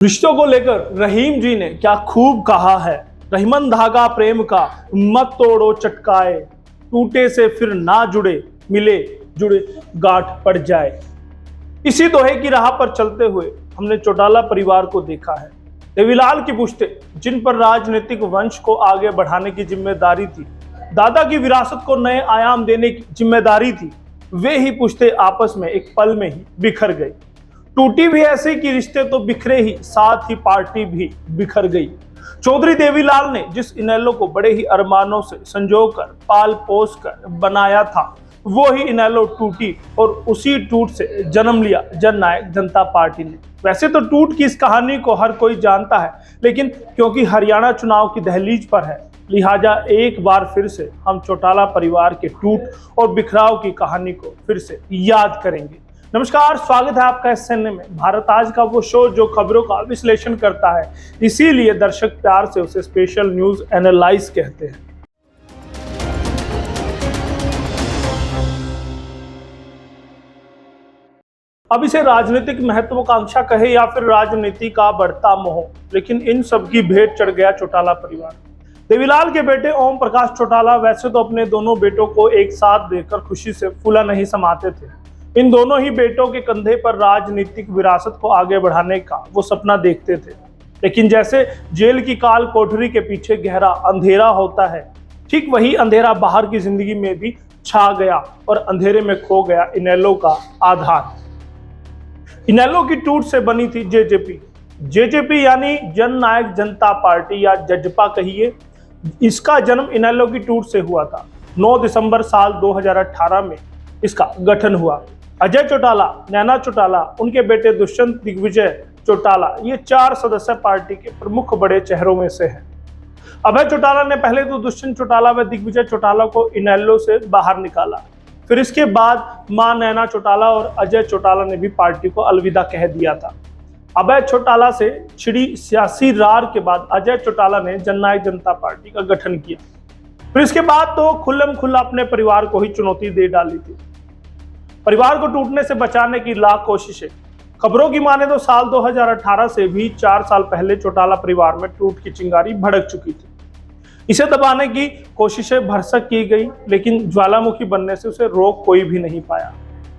रिश्तों को लेकर रहीम जी ने क्या खूब कहा है। रहीमन धागा प्रेम का मत तोड़ो चटकाए, टूटे से फिर ना जुड़े, मिले जुड़े गांठ पड़ जाए। इसी दोहे की राह पर चलते हुए हमने चौटाला परिवार को देखा है। देवीलाल की पुश्ते, जिन पर राजनीतिक वंश को आगे बढ़ाने की जिम्मेदारी थी, दादा की विरासत को नए आयाम देने की जिम्मेदारी थी, वे ही पुश्ते आपस में एक पल में ही बिखर गई। टूटी भी ऐसे कि रिश्ते तो बिखरे ही, साथ ही पार्टी भी बिखर गई। चौधरी देवीलाल ने जिस इनेलो को बड़े ही अरमानों से संजोकर पाल पोस कर बनाया था, वो ही इनेलो टूटी और उसी टूट से जन्म लिया जननायक जनता पार्टी ने। वैसे तो टूट की इस कहानी को हर कोई जानता है, लेकिन क्योंकि हरियाणा चुनाव की दहलीज पर है, लिहाजा एक बार फिर से हम चौटाला परिवार के टूट और बिखराव की कहानी को फिर से याद करेंगे। नमस्कार, स्वागत है आपका एसएनए में। भारत आज का वो शो जो खबरों का विश्लेषण करता है, इसीलिए दर्शक प्यार से उसे स्पेशल न्यूज एनालाइज कहते हैं। अब इसे राजनीतिक महत्वाकांक्षा कहे या फिर राजनीति का बढ़ता मोह, लेकिन इन सब की भेंट चढ़ गया चौटाला परिवार। देवीलाल के बेटे ओम प्रकाश चौटाला वैसे तो अपने दोनों बेटों को एक साथ देखकर खुशी से फूला नहीं समाते थे। इन दोनों ही बेटों के कंधे पर राजनीतिक विरासत को आगे बढ़ाने का वो सपना देखते थे, लेकिन जैसे जेल की काल कोठरी के पीछे गहरा अंधेरा होता है, ठीक वही अंधेरा बाहर की जिंदगी में भी छा गया और अंधेरे में खो गया इनेलो का आधार। इनेलो की टूट से बनी थी जेजेपी यानी जननायक जनता पार्टी या जजपा कहिए। इसका जन्म इनेलो की टूट से हुआ था। 9 दिसंबर साल 2018 में इसका गठन हुआ। अजय चौटाला, नैना चौटाला, उनके बेटे दुष्यंत दिग्विजय चौटाला, ये 4 सदस्य पार्टी के प्रमुख बड़े चेहरों में से हैं। अभय चौटाला ने पहले तो दुष्यंत चौटाला व दिग्विजय चौटाला को इनेलो से बाहर निकाला, फिर इसके बाद मां नैना चौटाला और अजय चौटाला ने भी पार्टी को अलविदा कह दिया था। अभय चौटाला से छिड़ी सियासी रार के बाद अजय चौटाला ने जननायक जनता पार्टी का गठन किया। फिर इसके बाद तो खुल्लम खुल्ला अपने परिवार को ही चुनौती दे डाली थी। परिवार को टूटने से बचाने की लाख कोशिशें। खबरों की माने तो साल 2018 से भी 4 साल पहले चौटाला परिवार में टूट की चिंगारी भड़क चुकी थी। इसे दबाने की कोशिशें भरसक की गई, लेकिन ज्वालामुखी बनने से उसे रोक कोई भी नहीं पाया।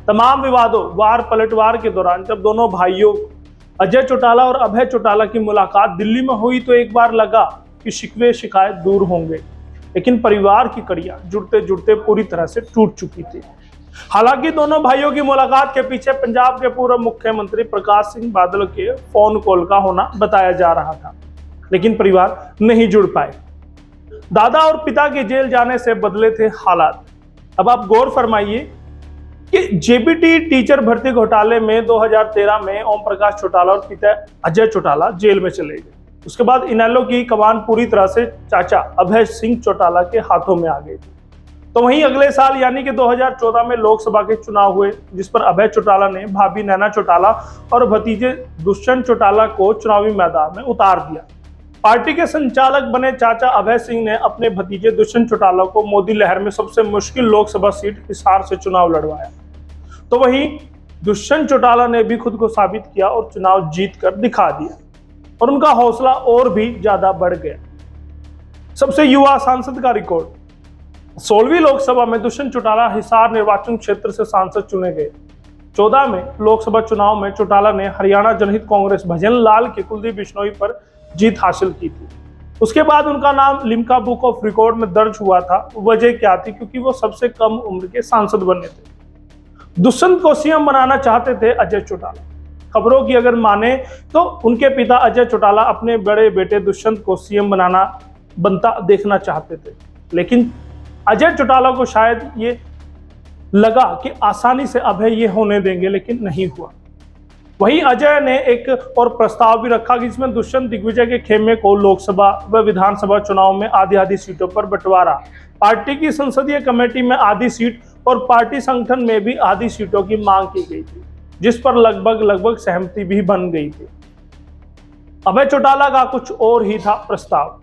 तमाम विवादों, वार पलटवार के दौरान जब दोनों भाइयों अजय चौटाला और अभय चौटाला की मुलाकात दिल्ली में हुई, तो एक बार लगा कि शिकवे शिकायत दूर होंगे, लेकिन परिवार की कड़ियां जुड़ते जुड़ते पूरी तरह से टूट चुकी थी। हालांकि दोनों भाइयों की मुलाकात के पीछे पंजाब के पूर्व मुख्यमंत्री प्रकाश सिंह बादल के फोन कॉल का होना बताया जा रहा था, लेकिन परिवार नहीं जुड़ पाए। दादा और पिता के जेल जाने से बदले थे हालात। अब आप गौर फरमाइए कि जेबीटी टीचर भर्ती घोटाले में 2013 में ओम प्रकाश चौटाला और पिता अजय चौटाला जेल में चले गए। उसके बाद इनेलो की कमान पूरी तरह से चाचा अभय सिंह चौटाला के हाथों में आ गई थी। तो वहीं अगले साल यानी कि 2014 में लोकसभा के चुनाव हुए, जिस पर अभय चौटाला ने भाभी नैना चौटाला और भतीजे दुष्यंत चौटाला को चुनावी मैदान में उतार दिया। पार्टी के संचालक बने चाचा अभय सिंह ने अपने भतीजे दुष्यंत चौटाला को मोदी लहर में सबसे मुश्किल लोकसभा सीट हिसार से चुनाव लड़वाया। तो वहीं दुष्यंत चौटाला ने भी खुद को साबित किया और चुनाव जीत कर दिखा दिया, और उनका हौसला और भी ज्यादा बढ़ गया। सबसे युवा सांसद का रिकॉर्ड। 16वीं लोकसभा में दुष्यंत चौटाला हिसार निर्वाचन क्षेत्र से सांसद चुने गए। 14 में लोकसभा चुनाव में चौटाला ने हरियाणा जनहित कांग्रेस भजन लाल के कुलदीप बिश्नोई पर जीत हासिल की थी। उसके बाद उनका नाम लिम्का बुक ऑफ रिकॉर्ड में दर्ज हुआ था। वजह क्या थी? क्योंकि वो सबसे कम उम्र के सांसद बने थे। दुष्यंत को सीएम बनाना चाहते थे अजय चौटाला। खबरों की अगर माने तो उनके पिता अजय चौटाला अपने बड़े बेटे दुष्यंत को सीएम बनता देखना चाहते थे, लेकिन अजय चौटाला को शायद ये लगा कि आसानी से अभय ये होने देंगे, लेकिन नहीं हुआ। वहीं अजय ने एक और प्रस्ताव भी रखा कि इसमें दुष्यंत दिग्विजय के खेमे को लोकसभा व विधानसभा चुनाव में आधी सीटों पर बंटवारा, पार्टी की संसदीय कमेटी में आधी सीट और पार्टी संगठन में भी आधी सीटों की मांग की गई थी, जिस पर लगभग सहमति भी बन गई थी। अभय चौटाला का कुछ और ही था प्रस्ताव।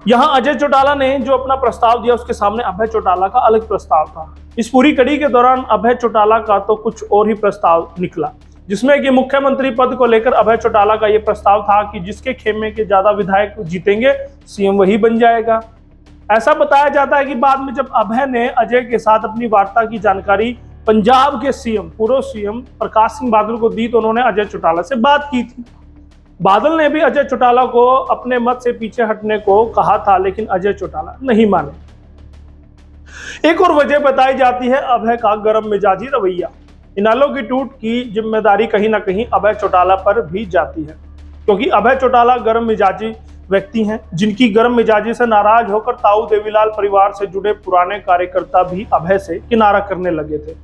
यहां अजय चौटाला ने जो अपना प्रस्ताव दिया, उसके सामने अभय चौटाला का अलग प्रस्ताव था। इस पूरी कड़ी के दौरान अभय चौटाला का तो कुछ और ही प्रस्ताव निकला। जिसमें कि मुख्यमंत्री पद को लेकर अभय चौटाला का यह प्रस्ताव था कि जिसके खेमे के ज्यादा विधायक जीतेंगे सीएम वही बन जाएगा। ऐसा बताया जाता है कि बाद में जब अभय ने अजय के साथ अपनी वार्ता की जानकारी पंजाब के सीएम पूर्व सीएम प्रकाश सिंह बादल को दी तो उन्होंने अजय चौटाला से बात की थी। बादल ने भी अजय चौटाला को अपने मत से पीछे हटने को कहा था, लेकिन अजय चौटाला नहीं माने। एक और वजह बताई जाती है अभय का गर्म मिजाजी रवैया। इनेलो की टूट की जिम्मेदारी कहीं ना कहीं अभय चौटाला पर भी जाती है, क्योंकि अभय चौटाला गर्म मिजाजी व्यक्ति हैं, जिनकी गर्म मिजाजी से नाराज होकर ताऊ देवीलाल परिवार से जुड़े पुराने कार्यकर्ता भी अभय से किनारा करने लगे थे।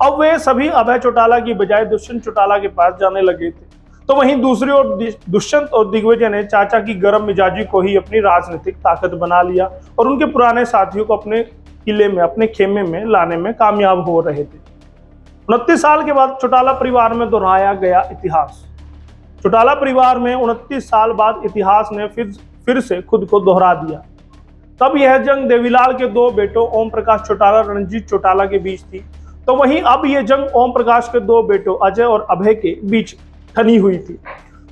अब वे सभी अभय चौटाला की बजाय दुष्यंत चौटाला के पास जाने लगे थे। तो वहीं दूसरी ओर दुष्यंत और दिग्विजय ने चाचा की गर्म मिजाजी को ही अपनी राजनीतिक ताकत बना लिया और उनके पुराने साथियों को अपने किले में, अपने खेमे में लाने में कामयाब हो रहे थे। 29 साल के बाद चौटाला परिवार में दोहराया गया इतिहास। चौटाला परिवार में 29 साल बाद इतिहास ने फिर से खुद को दोहरा दिया। तब यह जंग देवीलाल के दो बेटों ओम प्रकाश चौटाला रणजीत चौटाला के बीच थी, तो वहीं अब यह जंग ओम प्रकाश के दो बेटों अजय और अभय के बीच ठनी हुई थी।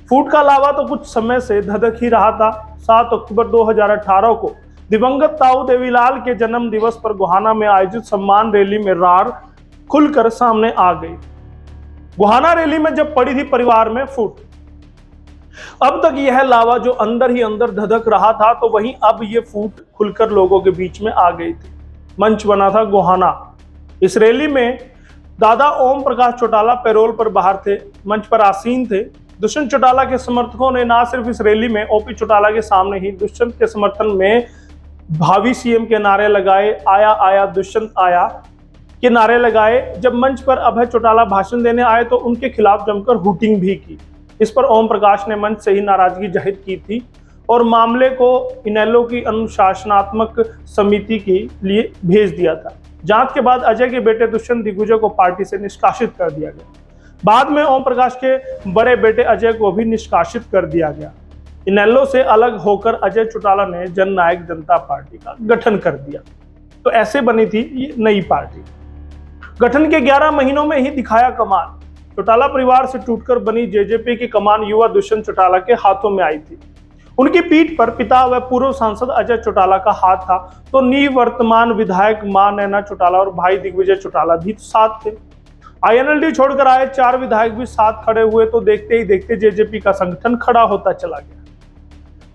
फूट का लावा तो कुछ समय से धधक ही रहा था। 7 अक्टूबर 2018 को दिवंगत ताऊ देवीलाल के जन्म दिवस पर गोहाना में आयोजित सम्मान रैली में रार खुलकर सामने आ गई। गोहाना रैली में जब पड़ी थी परिवार में फूट, अब तक यह लावा जो अंदर ही अंदर धधक रहा था, तो वहीं अब यह फूट खुलकर लोगों के बीच में आ गई थी। मंच बना था गोहाना। इस रैली में दादा ओम प्रकाश चौटाला पैरोल पर बाहर थे, मंच पर आसीन थे। दुष्यंत चौटाला के समर्थकों ने ना सिर्फ इस रैली में ओपी चौटाला के सामने ही दुष्यंत के समर्थन में भावी सीएम के नारे लगाए, आया आया दुष्यंत आया के नारे लगाए। जब मंच पर अभय चौटाला भाषण देने आए तो उनके खिलाफ जमकर हुटिंग भी की। इस पर ओम प्रकाश ने मंच से ही नाराजगी जाहिर की थी और मामले को इनेलो की अनुशासनात्मक समिति के लिए भेज दिया था। जांच के बाद अजय के बेटे दुष्यंत दिग्विजय को पार्टी से निष्कासित कर दिया गया। बाद में ओम प्रकाश के बड़े बेटे अजय को भी निष्कासित कर दिया गया। इनेलो से अलग होकर अजय चौटाला ने जननायक जनता पार्टी का गठन कर दिया। तो ऐसे बनी थी ये नई पार्टी। गठन के 11 महीनों में ही दिखाया कमाल। चौटाला परिवार से टूटकर बनी जेजेपी की कमान युवा दुष्यंत चौटाला के हाथों में आई थी। उनकी पीठ पर पिता व पूर्व सांसद अजय चौटाला का हाथ था, तो निवर्तमान विधायक मां नैना चौटाला और भाई दिग्विजय चौटाला भी साथ थे। आईएनएलडी छोड़कर आए 4 विधायक भी साथ खड़े हुए, तो देखते ही देखते जेजेपी का संगठन खड़ा होता चला गया।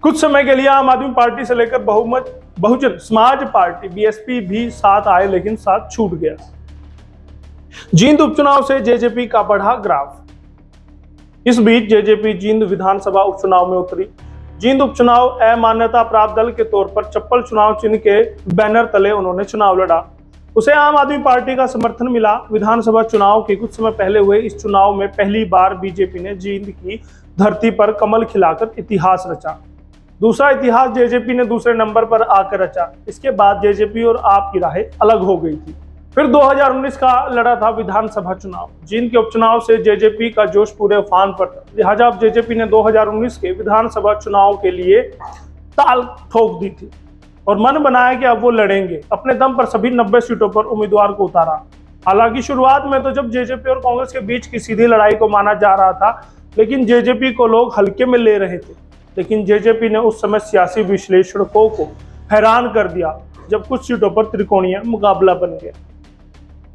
कुछ समय के लिए आम आदमी पार्टी से लेकर बहुजन समाज पार्टी बीएसपी भी साथ आए, लेकिन साथ छूट गया। जींद उपचुनाव से जेजेपी का बढ़ा ग्राफ। इस बीच जेजेपी जींद विधानसभा उपचुनाव में उतरी। जींद उपचुनाव अमान्यता प्राप्त दल के तौर पर चप्पल चुनाव चिन्ह के बैनर तले उन्होंने चुनाव लड़ा। उसे आम आदमी पार्टी का समर्थन मिला। विधानसभा चुनाव के कुछ समय पहले हुए इस चुनाव में पहली बार बीजेपी ने जींद की धरती पर कमल खिलाकर इतिहास रचा। दूसरा इतिहास जेजेपी ने दूसरे नंबर पर आकर रचा। इसके बाद जेजेपी और आप की राहें अलग हो गई थी। फिर 2019 का लड़ा था विधानसभा चुनाव। जींद के उपचुनाव से जेजेपी का जोश पूरे उफान पर था। लिहाजा अब जेजेपी ने 2019 के विधानसभा चुनाव के लिए ताल ठोक दी थी और मन बनाया कि अब वो लड़ेंगे। अपने दम पर सभी 90 सीटों पर उम्मीदवार को उतारा। हालांकि शुरुआत में तो जब जेजेपी और कांग्रेस के बीच की सीधी लड़ाई को माना जा रहा था, लेकिन जेजेपी को लोग हल्के में ले रहे थे। लेकिन जेजेपी ने उस समय सियासी विश्लेषकों को हैरान कर दिया जब कुछ सीटों पर त्रिकोणीय मुकाबला बन गया।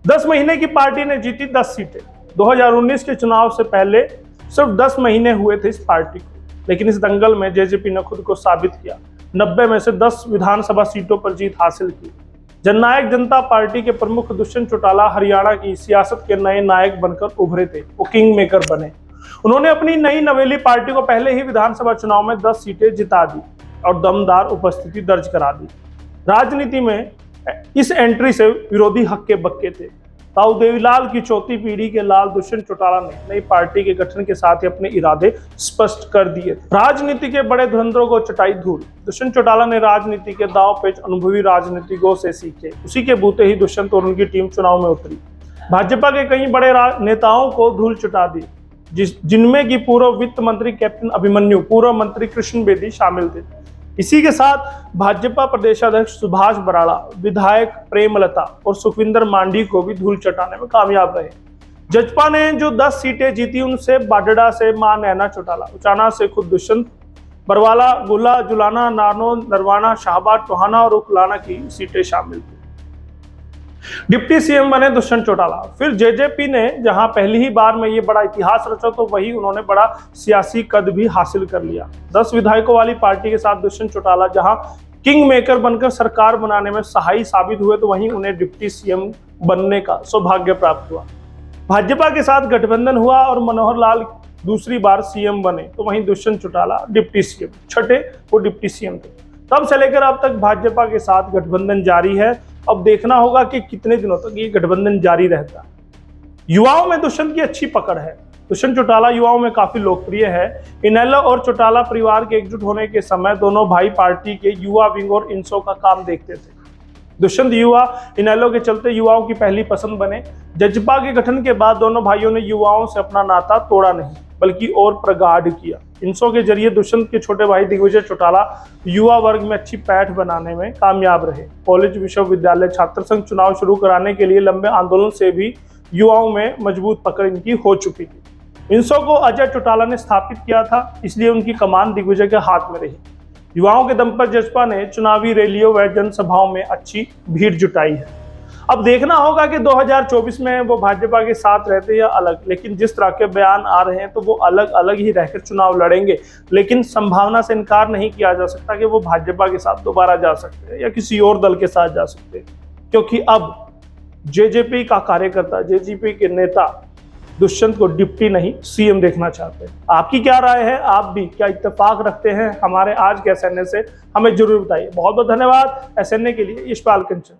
10 महीने की पार्टी ने जीती 10 सीटें। 2019 के चुनाव से पहले सिर्फ 10 महीने हुए थे इस पार्टी को, लेकिन इस दंगल में जेजेपी ने खुद को साबित किया। 90 में से 10 विधानसभा सीटों पर जीत हासिल की। जननायक जनता पार्टी के प्रमुख दुष्यंत चौटाला हरियाणा की सियासत के नए नायक बनकर उभरे थे। वो किंग मेकर बने। उन्होंने अपनी नई नवेली पार्टी को पहले ही विधानसभा चुनाव में 10 सीटें जिता दी और दमदार उपस्थिति दर्ज करा दी। राजनीति में इस एंट्री से विरोधी हक्के बक्के थे। ताऊ देवीलाल की चौथी पीढ़ी के लाल दुष्यंत चौटाला ने नई पार्टी के गठन के साथ ही अपने इरादे स्पष्ट कर दिए थे। राजनीति के बड़े धुरंधरों को चटाई धूल। दुष्यंत चौटाला ने राजनीति के दांव पेच अनुभवी राजनीतिकों से सीखे। उसी के बूते ही दुष्यंत और उनकी टीम चुनाव में उतरी। भाजपा के कई बड़े नेताओं को धूल चटा दी, जिनमें की पूर्व वित्त मंत्री कैप्टन अभिमन्यु, पूर्व मंत्री कृष्ण बेदी शामिल थे। इसी के साथ भाजपा प्रदेशाध्यक्ष सुभाष बराड़ा, विधायक प्रेमलता और सुखविंदर मांडी को भी धूल चटाने में कामयाब रहे। जजपा ने जो 10 सीटें जीती उनसे बाडड़ा से मां नैना चौटाला, उचाना से खुद दुष्यंत, बरवाला, गुला, जुलाना, नारनौल, नरवाना, शाहबाद, टोहाना और उकलाना की सीटें शामिल थी। डिप्टी सीएम बने दुष्यंत चौटाला। फिर जेजेपी ने जहां पहली ही बार में ये बड़ा इतिहास रचा तो वही उन्होंने बड़ा सियासी कद भी हासिल कर लिया। 10 विधायकों वाली पार्टी के साथ दुष्यंत चौटाला जहां किंग मेकर बनकर सरकार बनाने में सहायक साबित हुए तो वहीं उन्हें डिप्टी सीएम बनने का सौभाग्य प्राप्त हुआ। भाजपा के साथ गठबंधन हुआ और मनोहर लाल दूसरी बार सीएम बने तो वहीं दुष्यंत चौटाला डिप्टी सीएम, छठे वो डिप्टी सीएम थे। तब से लेकर अब तक भाजपा के साथ गठबंधन जारी है। अब देखना होगा कि कितने दिनों तक ये गठबंधन जारी रहता है। युवाओं में दुष्यंत की अच्छी पकड़ है। दुष्यंत चौटाला युवाओं में काफी लोकप्रिय है। इनेलो और चौटाला परिवार के एकजुट होने के समय दोनों भाई पार्टी के युवा विंग और इंसो का काम देखते थे। दुष्यंत युवा इनेलो के चलते युवाओं की पहली पसंद बने। जजपा के गठन के बाद दोनों भाइयों ने युवाओं से अपना नाता तोड़ा नहीं बल्कि और प्रगाढ़ किया। इंसो के जरिए दुष्यंत के छोटे भाई दिग्विजय चौटाला युवा वर्ग में अच्छी पैठ बनाने में कामयाब रहे। कॉलेज, विश्वविद्यालय, छात्र संघ चुनाव शुरू कराने के लिए लंबे आंदोलन से भी युवाओं में मजबूत पकड़ इनकी हो चुकी थी। इंसो को अजय चौटाला ने स्थापित किया था, इसलिए उनकी कमान दिग्विजय के हाथ में रही। युवाओं के दम पर जजपा ने चुनावी रैलियों व जनसभाओं में अच्छी भीड़ जुटाई है। अब देखना होगा कि 2024 में वो भाजपा के साथ रहते या अलग, लेकिन जिस तरह के बयान आ रहे हैं तो वो अलग अलग ही रहकर चुनाव लड़ेंगे। लेकिन संभावना से इनकार नहीं किया जा सकता कि वो भाजपा के साथ दोबारा जा सकते हैं या किसी और दल के साथ जा सकते हैं, क्योंकि अब जेजेपी का कार्यकर्ता, जेजेपी के नेता दुष्यंत को डिप्टी नहीं सीएम देखना चाहते हैं। आपकी क्या राय है? आप भी क्या इत्तेफाक रखते हैं हमारे आज के एसएनए से? हमें जरूर बताइए। बहुत बहुत धन्यवाद एसएनए के लिए। यशपाल कंचन।